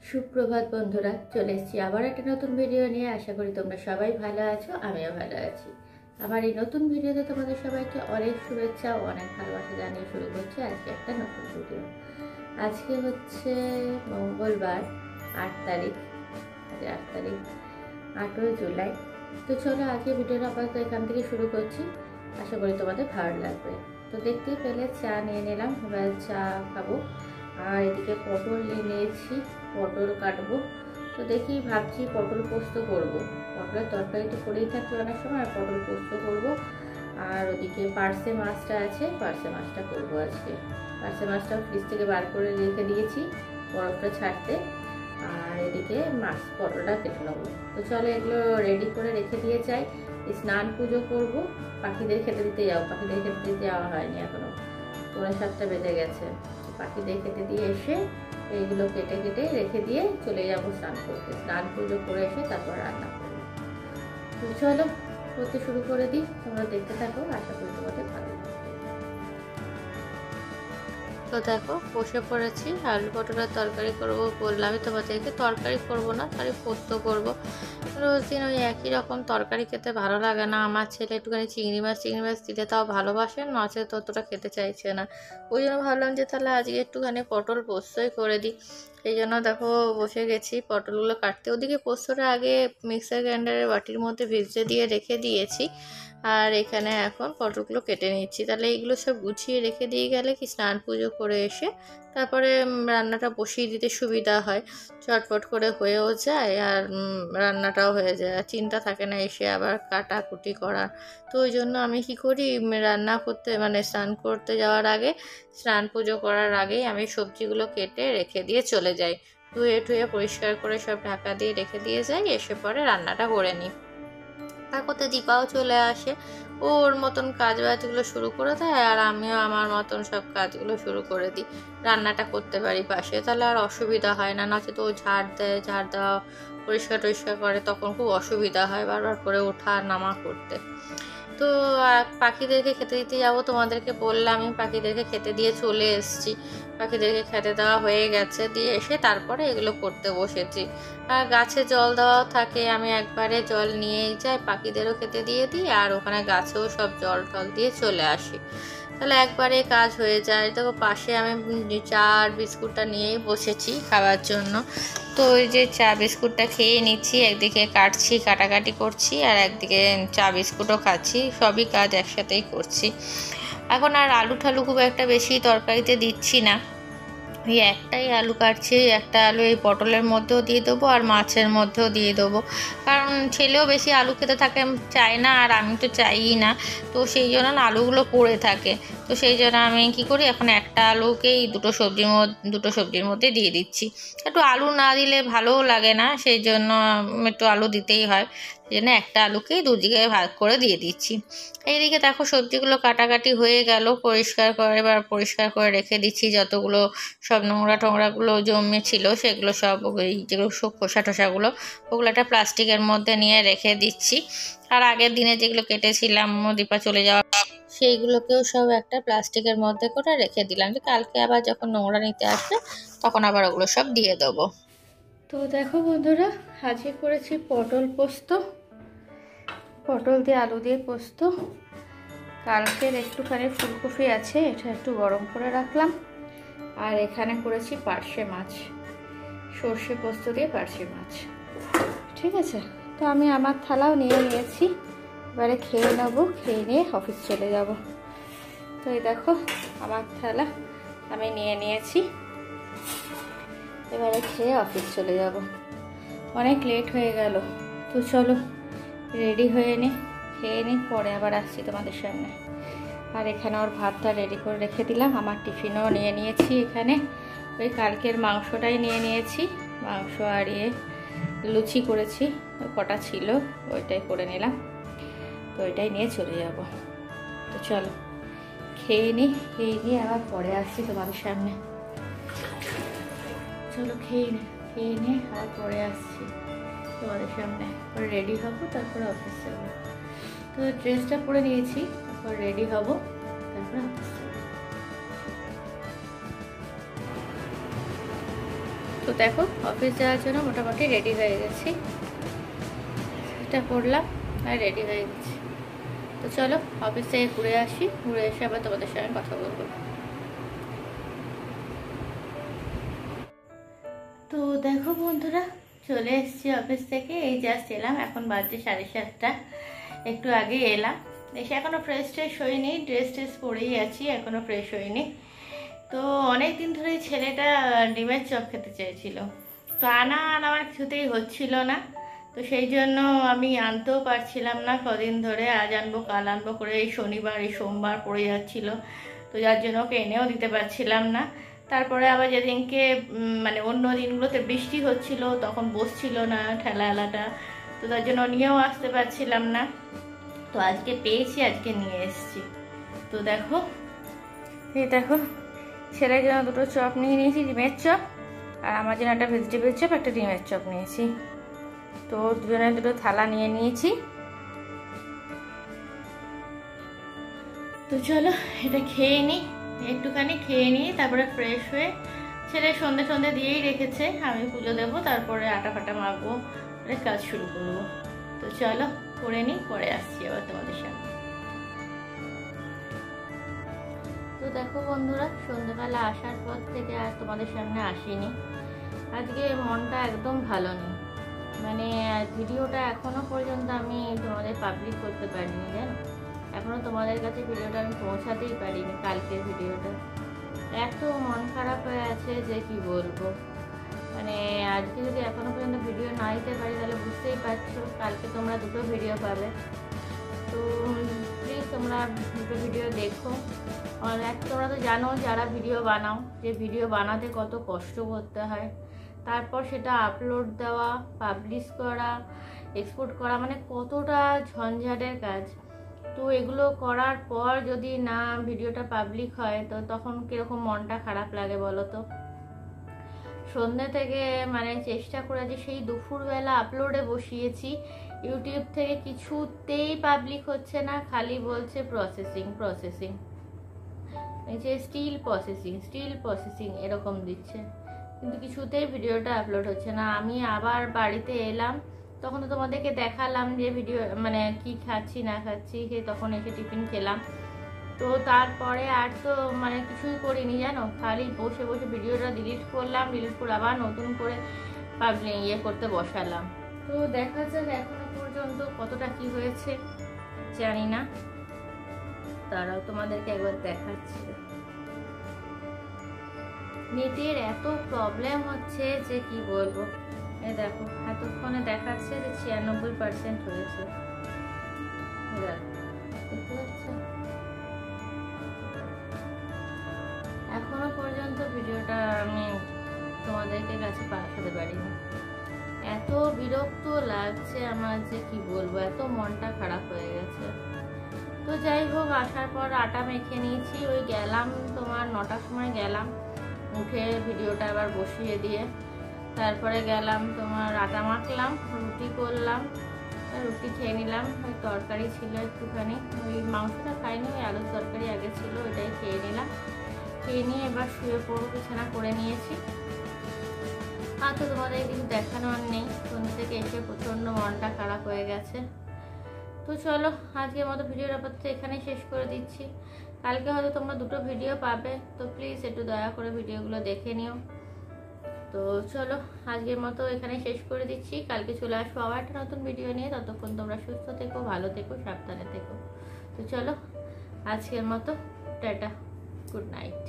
সুপ্রভাত বন্ধুরা, চলে এসেছি আবার একটা নতুন ভিডিও নিয়ে। আশা করি তোমরা সবাই ভালো আছো, আমিও ভালো আছি। আমার এই নতুন ভিডিওতে তোমাদের সবাইকে অনেক শুভেচ্ছা ও অনেক ভালোবাসা জানিয়ে শুরু করছি আজকে একটা নতুন ভিডিও। আজকে হচ্ছে মঙ্গলবার, 8 তারিখ, 8ই জুলাই। তো চলো আজকে ভিডিওটা আপাতত এখান থেকে শুরু করছি। আশা করি তোমাদের ভালো লাগবে। তো দেখতেই পেলে চা নিয়ে নিলাম, এবার চা খাবো। আর এদিকে পটল নিয়ে নিয়েছি, পটল কাটবো। তো দেখি ভাবছি পটল পোস্ত করব। পটলের তরকারি তো করেই থাকি অনেক সময়, পটল পোস্ত করব। আর ওদিকে পার্সে মাছটা আছে, পার্সে মাছটা করবো আজকে। পার্সে মাছটা ফ্রিজ থেকে বার করে রেখে দিয়েছি বরফটা ছাড়তে। আর এদিকে মাছ পটলটা কেটে নেবো। তো চলো এগুলো রেডি করে রেখে দিয়ে যাই। স্নান পুজো করব, পাখিদের খেতে দিতে যাও। পাখিদের খেতে দিতে যাওয়া হয়নি এখনো, 7:30 বেজে গেছে। পাখিদের খেতে দিয়ে এসে এইগুলো কেটে কেটে রেখে দিয়ে চলে যাবো স্নান করতে। স্নান পুজো করে এসে তারপর রান্না করবো। তো চলো করতে শুরু করে দিই, তোমরা দেখতে থাকো, আশা করি তোমাদের ভালো লাগবে। তো দেখো বসে পড়েছি, আলু পটলের তরকারি করবো। বললামই তোমাদেরকে তরকারি করবো না, সরি পোস্ত করবো। রোজ দিন ওই একই রকম তরকারি খেতে ভালো লাগে না। আমার ছেলে একটুখানি চিংড়ি মাছ দিলে তাও ভালোবাসেন, মাছের ততটা খেতে চাইছে না। ওই জন্য ভাবলাম যে তাহলে আজকে একটুখানি পটল পোস্তই করে দিই। এই জন্য দেখো বসে গেছি পটলগুলো কাটতে। ওদিকে পোস্তটা আগে মিক্সার গ্রাইন্ডারের বাটির মধ্যে ভিজতে দিয়ে রেখে দিয়েছি। আর এখানে এখন পটলগুলো কেটে নিচ্ছি। তাহলে এইগুলো সব গুছিয়ে রেখে দিয়ে গেলে কি স্নান পুজো করে এসে তারপরে রান্নাটা বসিয়ে দিতে সুবিধা হয়, চটপট করে হয়েও যায় আর রান্নাটাও হয়ে যায়, আর চিন্তা থাকে না এসে আবার কাটাকুটি করা। তো ওই জন্য আমি কি করি, রান্না করতে মানে স্নান করতে যাওয়ার আগে, স্নান পুজো করার আগেই আমি সবজিগুলো কেটে রেখে দিয়ে চলে যাই। ধুয়ে টুয়ে পরিষ্কার করে সব ঢাকা দিয়ে রেখে দিয়ে যাই, এসে পরে রান্নাটা করে নিই। তার করতে দীপাও চলে আসে, ওর মতন কাজ বাজগুলো শুরু করে দেয় আর আমিও আমার মতন সব কাজগুলো শুরু করে দিই। রান্নাটা করতে পারি পাশে, তাহলে আর অসুবিধা হয় না। নয়তো ও ঝাড় দেয়, ঝাড় দেওয়া পরিষ্কার টরিষ্কার করে, তখন খুব অসুবিধা হয় বারবার করে ওঠা নামা করতে। তো পাখিদেরকে খেতে দিতে যাবো, তোমাদেরকে বললাম আমি পাখিদেরকে খেতে দিয়ে চলে এসেছি। পাখিদেরকে খেতে দেওয়া হয়ে গেছে, দিয়ে এসে তারপরে এগুলো করতে বসেছি। আর গাছে জল দেওয়াও থাকে, আমি একবারে জল নিয়েই যাই, পাখিদেরও খেতে দিয়ে দিই আর ওখানে গাছেও সব জল টল দিয়ে চলে আসি। তাহলে একবারে কাজ হয়ে যায়। দেখো পাশে আমি চা আর বিস্কুটটা নিয়েই বসেছি খাওয়ার জন্য। তো ওই যে চা বিস্কুটটা খেয়ে নিচ্ছি, একদিকে কাটাকাটি করছি আর একদিকে চা বিস্কুটও খাচ্ছি, সবই কাজ একসাথেই করছি। এখন আর আলু ঠালু খুব একটা বেশি তরকারিতে দিচ্ছি না, এই একটাই আলু কাটছি। একটা আলু এই পটলের মধ্যেও দিয়ে দেবো আর মাছের মধ্যেও দিয়ে দেবো, কারণ ছেলেও বেশি আলু খেতে থাকে চায় না আর আমি তো চাইই না। তো সেই জন্য আলুগুলো পড়ে থাকে। তো সেই জন্য আমি কী করি, এখন একটা আলুকেই দুটো সবজির মধ্যে দিয়ে দিচ্ছি। একটু আলু না দিলে ভালোও লাগে না, সেই জন্য একটু আলু দিতেই হয়। সেই জন্য একটা আলুকেই দুদিকে ভাগ করে দিয়ে দিচ্ছি। এইদিকে দেখো সবজিগুলো কাটাকাটি হয়ে গেল, পরিষ্কার করে রেখে দিচ্ছি। যতগুলো সব নোংরা টোংরাগুলো জমেছিল সেগুলো সব, ওই যেগুলো খোসা টোসাগুলো, ওগুলো একটা প্লাস্টিকের মধ্যে নিয়ে রেখে দিচ্ছি। আর আগের দিনে যেগুলো কেটেছিলাম দীপা চলে যাওয়া, সেইগুলোকেও সব একটা প্লাস্টিকের মধ্যে করে রেখে দিলাম, যে কালকে আবার যখন নোংরা নিতে আসবে তখন আবার ওগুলো সব দিয়ে দেবো। তো দেখো বন্ধুরা, আজকে করেছি পটল পোস্ত, পটল দিয়ে আলু দিয়ে পোস্ত। কালকের একটুখানি ফুলকপি আছে, এটা একটু গরম করে রাখলাম। আর এখানে করেছি পার্শে মাছ, সর্ষে পোস্ত দিয়ে পার্শে মাছ। ঠিক আছে, তো আমি আমার থালাও নিয়ে নিয়েছি, এবারে খেয়ে নেবো, খেয়ে নিয়ে অফিস চলে যাব। তো এই দেখো আমার থালা আমি নিয়ে নিয়েছি, এবারে খেয়ে অফিস চলে যাব। অনেক লেট হয়ে গেল, তো চলো রেডি হয়ে নি, খেয়ে নিই, পরে আবার আসছি তোমাদের সামনে। আর এখানে ওর ভাতটা রেডি করে রেখে দিলাম, আমার টিফিনও নিয়ে নিয়েছি। এখানে ওই কালকের মাংসটাই নিয়ে নিয়েছি, মাংস আর লুচি করেছি, কটা ছিল ওইটাই করে নিলাম। তো ওইটাই নিয়ে চলে যাব। তো চলো খেয়ে নিই আবার পরে আসছি তোমাদের সামনে। চলো খেয়ে নিয়ে আবার পরে আসছি তোমাদের সামনে। রেডি হবো, তারপরে অফিস যাবো। তো ড্রেসটা পরে নিয়েছি, তারপর রেডি হব, তারপরে অফিস যাবো। তো দেখো অফিস যাওয়ার জন্য মোটামুটি রেডি হয়ে গেছি, এটা পরলাম আর রেডি হয়ে গেছি। তো চলো অফিস থেকে ঘুরে আসি, ঘুরে এসে আবার তোমাদের সঙ্গে কথা বলবো। তো দেখো বন্ধুরা, চলে এসেছি অফিস থেকে, এই জাস্ট এলাম, এখন বাজছে 7:30। একটু আগে এলাম, এসে এখনো ফ্রেশ ট্রেশ হইনি, ড্রেস ট্রেস পরেই আছি, এখনো ফ্রেশ হইনি। তো অনেক দিন ধরেই ছেলেটা ডিমের চপ খেতে চেয়েছিল, তো আমার কিছুতেই হচ্ছিল না। তো সেই জন্য আমি আনতেও পারছিলাম না কদিন ধরে, আজ আনবো কাল আনবো করে এই শনিবার এই সোমবার পড়ে যাচ্ছিল, তো যার জন্য ওকে এনেও দিতে পারছিলাম না। তারপরে আবার যেদিনকে মানে অন্য দিনগুলোতে বৃষ্টি হচ্ছিল তখন বসছিল না ঠেলাটা, তো তার জন্য নিয়েও আসতে পারছিলাম না। তো আজকে পেয়েছি, আজকে নিয়ে এসেছি। তো দেখো এই দেখো, ছেলের জন্য দুটো চপ নিয়ে নিয়েছি, ডিমের চপ, আর আমার জন্য একটা ভেজিটেবল চপ, একটা ডিমের চপ নিয়েছি। তো দুজনে দুটো থালা নিয়ে নিয়েছি। তো চলো এটা খেয়ে নিই, একটুখানি খেয়ে নিই, তারপরে ফ্রেশ হয়ে, ছেলে সন্ধে দিয়েই রেখেছে, আমি পুজো দেবো, তারপরে আটা ফাটা মাখবো, কাজ শুরু করবো। তো চলো করে নিই, পরে আসছি আবার তোমাদের সাথে। তো দেখো বন্ধুরা, সন্ধ্যেবেলা আসার পর থেকে আর তোমাদের সামনে আসিনি, আজকে মনটা একদম ভালো নেই, মানে ভিডিওটা এখনো পর্যন্ত আমি তোমাদের পাবলিক করতে পারিনি, জানো, এখনো তোমাদের কাছে ভিডিওটা আমি পৌঁছাতেই পারিনি। কালকের ভিডিওটা এত মন খারাপ হয়ে আছে যে কি বলবো, মানে আজকে যদি এখনো পর্যন্ত ভিডিও না দিতে পারি তাহলে বুঝতেই পারছো কালকে তোমরা দুটো ভিডিও পাবে। তো প্লিজ তোমরা দুটো ভিডিও দেখো। আর তোমরা তো জানো যারা ভিডিও বানাও, যে ভিডিও বানাতে কত কষ্ট করতে হয়, তারপর সেটা আপলোড দেওয়া, পাবলিশ করা, এক্সপোর্ট করা, মানে কতটা ঝঞ্ঝাটের কাজ। তো এগুলো করার পর যদি না ভিডিওটা পাবলিক হয় তো তখন কীরকম মনটা খারাপ লাগে বলো তো। সন্ধ্যে থেকে মানে চেষ্টা করে যে সেই দুপুরবেলা আপলোডে বসিয়েছি, ইউটিউব থেকে কিছুতেই পাবলিক হচ্ছে না, খালি বলছে প্রসেসিং, এই যে স্টিল প্রসেসিং এরকম দিচ্ছে, কিন্তু কিছুতেই ভিডিওটা আপলোড হচ্ছে না। আমি আবার বাড়িতে এলাম, তখন তো তোমাদেরকে দেখালাম যে ভিডিও মানে কি খাচ্ছি না খাচ্ছি, তখন এসে টিফিন খেলাম। তো তারপরে আর তো মানে কিছুই করিনি জানো, খালি বসে বসে ভিডিওটা ডিলিট করলাম, ডিলিট করে আবার নতুন করে করতে বসালাম। তো দেখা যাক এখনো পর্যন্ত কতটা কি হয়েছে জানি না, তারাও তোমাদেরকে একবার দেখাচ্ছি। নেটের এত প্রবলেম হচ্ছে যে কি বলবো, দেখো এতক্ষণে দেখাচ্ছে যে 96% হয়েছে, দেখতে পাচ্ছ? এখনো পর্যন্ত ভিডিওটা আমি তোমাদেরকে কাছে পাঠাতে পারিনি, এত বিরক্ত লাগছে আমার যে কি বলবো, এত মনটা খারাপ হয়ে গেছে। তো যাই হোক, আসার পর আটা মেখে নিয়েছি, ওই গেলাম তোমার 9টার সময় গেলাম, উঠে ভিডিওটা আবার বসিয়ে দিয়ে তারপরে গেলাম তোমার আটা মাখলাম, রুটি করলাম, রুটি খেয়ে নিলাম, ওই তরকারি ছিল একটুখানি, ওই মাংসটা খাইনি, ওই আলুর তরকারি আগে ছিল ওইটাই খেয়ে নিলাম, খেয়ে নিয়ে এবার শুয়ে পড়বো, বিছানা করে নিয়েছি। আর তো তোমাদের কিছু দেখানোর নেই, সন্ধ্যে থেকে এসে প্রচণ্ড মনটা খারাপ হয়ে গেছে। তো চলো আজকের মতো ভিডিওর আপাতত এখানেই শেষ করে দিচ্ছি, কালকে হয়তো তোমরা দুটো ভিডিও পাবে, তো প্লিজ একটু দয়া করে ভিডিওগুলো দেখে নিও। তো চলো আজকের মতো এখানে শেষ করে দিচ্ছি, কালকে চলে আসবো আবার একটা নতুন ভিডিও নিয়ে, ততক্ষণ তোমরা সুস্থ থেকো, ভালো থেকো, সাবধানে থেকো। তো চলো আজকের মতো টাটা, গুড নাইট।